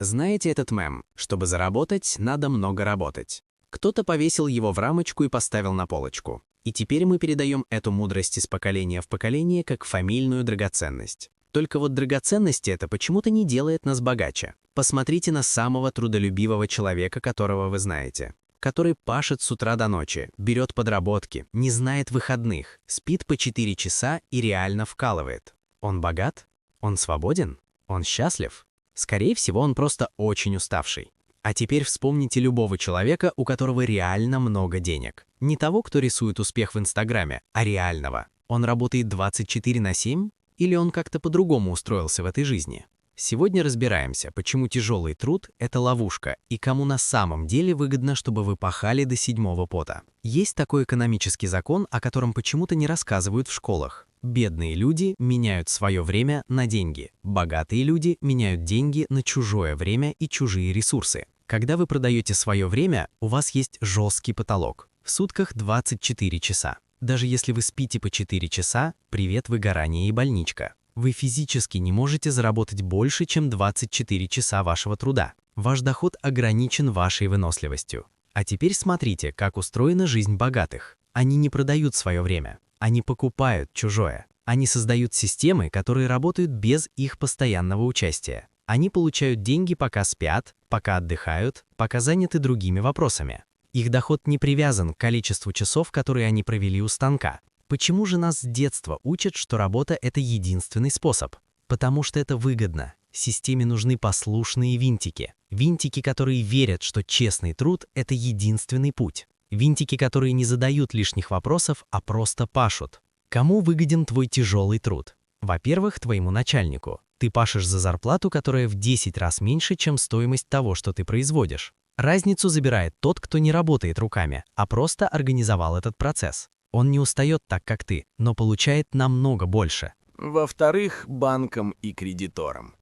Знаете этот мем? Чтобы заработать, надо много работать. Кто-то повесил его в рамочку и поставил на полочку. И теперь мы передаем эту мудрость из поколения в поколение как фамильную драгоценность. Только вот драгоценность это почему-то не делает нас богаче. Посмотрите на самого трудолюбивого человека, которого вы знаете. Который пашет с утра до ночи, берет подработки, не знает выходных, спит по 4 часа и реально вкалывает. Он богат? Он свободен? Он счастлив? Скорее всего, он просто очень уставший. А теперь вспомните любого человека, у которого реально много денег. Не того, кто рисует успех в Инстаграме, а реального. Он работает 24/7? Или он как-то по-другому устроился в этой жизни? Сегодня разбираемся, почему тяжелый труд – это ловушка, и кому на самом деле выгодно, чтобы вы пахали до седьмого пота. Есть такой экономический закон, о котором почему-то не рассказывают в школах. Бедные люди меняют свое время на деньги. Богатые люди меняют деньги на чужое время и чужие ресурсы. Когда вы продаете свое время, у вас есть жесткий потолок. В сутках 24 часа. Даже если вы спите по 4 часа, привет выгорание и больничка. Вы физически не можете заработать больше, чем 24 часа вашего труда. Ваш доход ограничен вашей выносливостью. А теперь смотрите, как устроена жизнь богатых. Они не продают свое время. Они покупают чужое. Они создают системы, которые работают без их постоянного участия. Они получают деньги, пока спят, пока отдыхают, пока заняты другими вопросами. Их доход не привязан к количеству часов, которые они провели у станка. Почему же нас с детства учат, что работа – это единственный способ? Потому что это выгодно. Системе нужны послушные винтики. Винтики, которые верят, что честный труд – это единственный путь. Винтики, которые не задают лишних вопросов, а просто пашут. Кому выгоден твой тяжелый труд? Во-первых, твоему начальнику. Ты пашешь за зарплату, которая в 10 раз меньше, чем стоимость того, что ты производишь. Разницу забирает тот, кто не работает руками, а просто организовал этот процесс. Он не устает так, как ты, но получает намного больше. Во-вторых, банкам и кредиторам.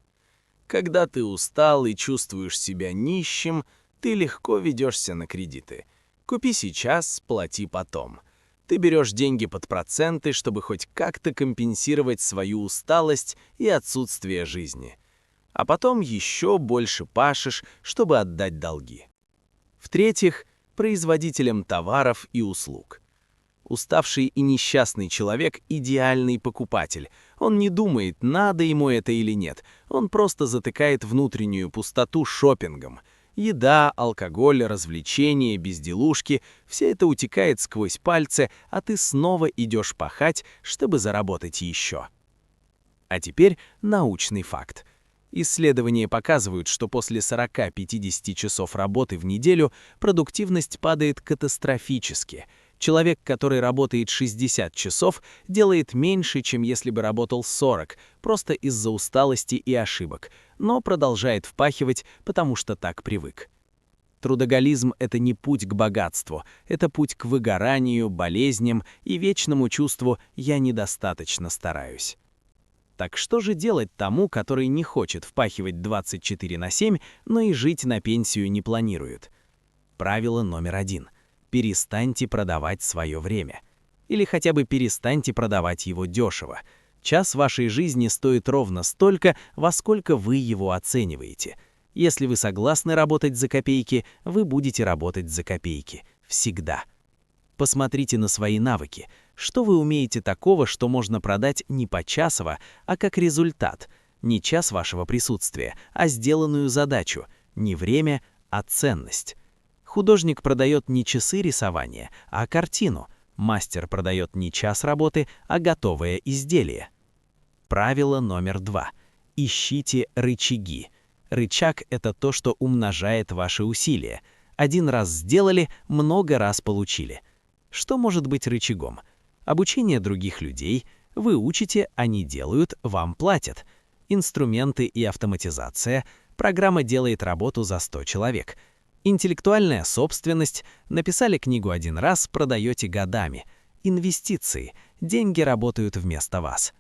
Когда ты устал и чувствуешь себя нищим, ты легко ведешься на кредиты. Купи сейчас, плати потом. Ты берешь деньги под проценты, чтобы хоть как-то компенсировать свою усталость и отсутствие жизни. А потом еще больше пашешь, чтобы отдать долги. В-третьих, производителям товаров и услуг. Уставший и несчастный человек – идеальный покупатель. Он не думает, надо ему это или нет. Он просто затыкает внутреннюю пустоту шопингом. Еда, алкоголь, развлечения, безделушки – все это утекает сквозь пальцы, а ты снова идешь пахать, чтобы заработать еще. А теперь научный факт. Исследования показывают, что после 40-50 часов работы в неделю продуктивность падает катастрофически. Человек, который работает 60 часов, делает меньше, чем если бы работал 40, просто из-за усталости и ошибок, но продолжает впахивать, потому что так привык. Трудоголизм – это не путь к богатству, это путь к выгоранию, болезням и вечному чувству «я недостаточно стараюсь». Так что же делать тому, который не хочет впахивать 24/7, но и жить на пенсию не планирует? Правило номер 1. Перестаньте продавать свое время. Или хотя бы перестаньте продавать его дешево. Час вашей жизни стоит ровно столько, во сколько вы его оцениваете. Если вы согласны работать за копейки, вы будете работать за копейки. Всегда. Посмотрите на свои навыки. Что вы умеете такого, что можно продать не почасово, а как результат? Не час вашего присутствия, а сделанную задачу. Не время, а ценность. Художник продает не часы рисования, а картину. Мастер продает не час работы, а готовое изделие. Правило номер 2. Ищите рычаги. Рычаг – это то, что умножает ваши усилия. Один раз сделали, много раз получили. Что может быть рычагом? Обучение других людей. Вы учите, они делают, вам платят. Инструменты и автоматизация. Программа делает работу за 100 человек. Интеллектуальная собственность. Написали книгу один раз, продаете годами. Инвестиции. Деньги работают вместо вас.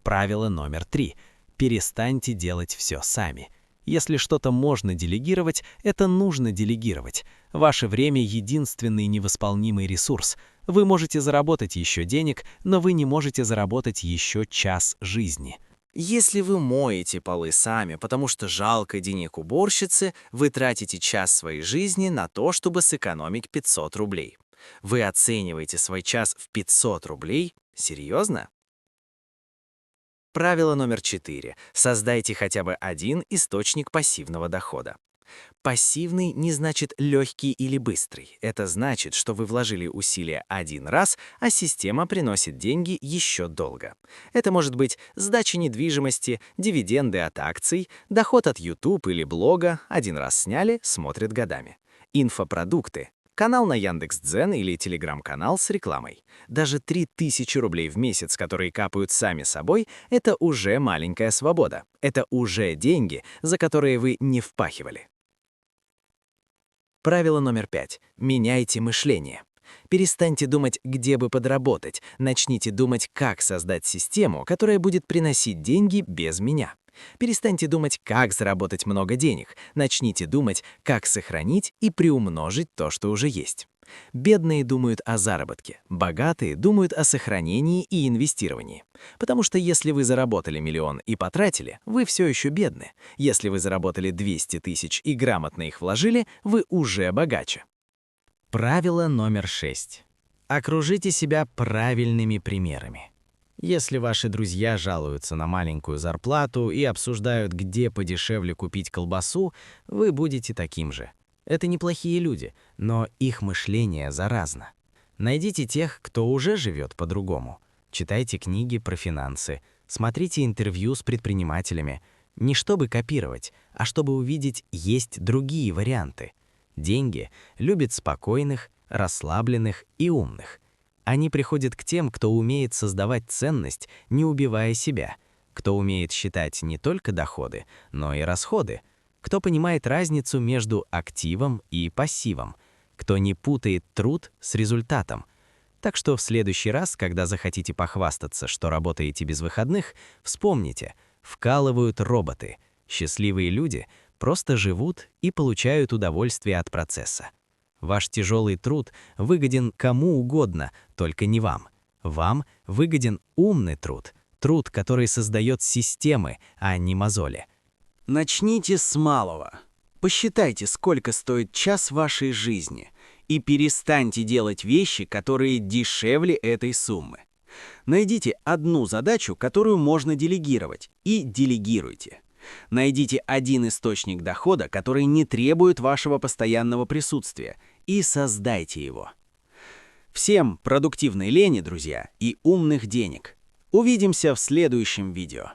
Правило номер 3. Перестаньте делать все сами. Если что-то можно делегировать, это нужно делегировать. Ваше время – единственный невосполнимый ресурс. Вы можете заработать еще денег, но вы не можете заработать еще час жизни. Если вы моете полы сами, потому что жалко денег уборщицы, вы тратите час своей жизни на то, чтобы сэкономить 500 рублей. Вы оцениваете свой час в 500 рублей? Серьезно? Правило номер 4. Создайте хотя бы один источник пассивного дохода. Пассивный не значит легкий или быстрый. Это значит, что вы вложили усилия один раз, а система приносит деньги еще долго. Это может быть сдача недвижимости, дивиденды от акций, доход от YouTube или блога, один раз сняли, смотрят годами. Инфопродукты. Канал на Яндекс.Дзен или телеграм-канал с рекламой. Даже 3000 рублей в месяц, которые капают сами собой, это уже маленькая свобода. Это уже деньги, за которые вы не впахивали. Правило номер 5. Меняйте мышление. Перестаньте думать, где бы подработать. Начните думать, как создать систему, которая будет приносить деньги без меня. Перестаньте думать, как заработать много денег. Начните думать, как сохранить и приумножить то, что уже есть. Бедные думают о заработке, богатые думают о сохранении и инвестировании. Потому что если вы заработали 1 000 000 и потратили, вы все еще бедны. Если вы заработали 200 000 и грамотно их вложили, вы уже богаче. Правило номер 6. Окружите себя правильными примерами. Если ваши друзья жалуются на маленькую зарплату и обсуждают, где подешевле купить колбасу, вы будете таким же. Это неплохие люди, но их мышление заразно. Найдите тех, кто уже живет по-другому. Читайте книги про финансы, смотрите интервью с предпринимателями. Не чтобы копировать, а чтобы увидеть, есть другие варианты. Деньги любят спокойных, расслабленных и умных. Они приходят к тем, кто умеет создавать ценность, не убивая себя, кто умеет считать не только доходы, но и расходы, кто понимает разницу между активом и пассивом, кто не путает труд с результатом. Так что в следующий раз, когда захотите похвастаться, что работаете без выходных, вспомните, вкалывают роботы. Счастливые люди просто живут и получают удовольствие от процесса. Ваш тяжелый труд выгоден кому угодно, только не вам. Вам выгоден умный труд, труд, который создает системы, а не мозоли. Начните с малого. Посчитайте, сколько стоит час вашей жизни, и перестаньте делать вещи, которые дешевле этой суммы. Найдите одну задачу, которую можно делегировать, и делегируйте. Найдите один источник дохода, который не требует вашего постоянного присутствия, и создайте его. Всем продуктивной лени, друзья, и умных денег. Увидимся в следующем видео.